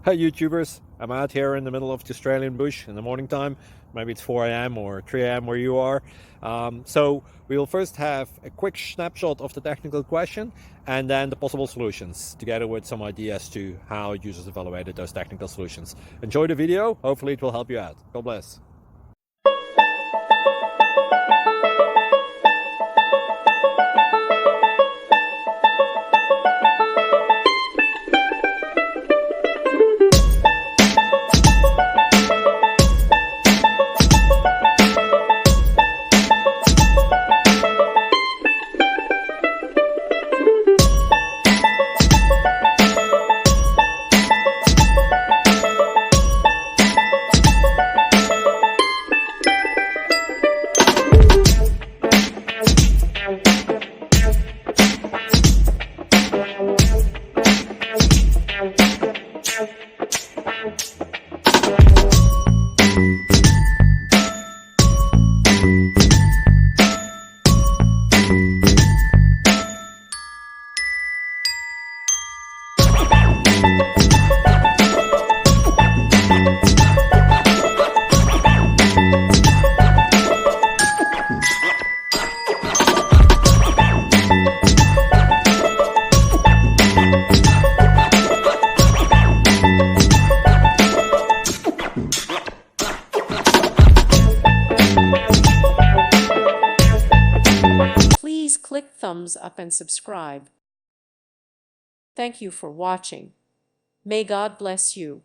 Hi YouTubers, I'm out here in the middle of the Australian bush in the morning time. Maybe it's 4 a.m. or 3 a.m. where you are. So we'll first have a quick snapshot of the technical question and then the possible solutions, together with some ideas to how users evaluated those technical solutions. Enjoy the video, hopefully it will help you out. God bless. Please click thumbs up and subscribe. Thank you for watching. May God bless you.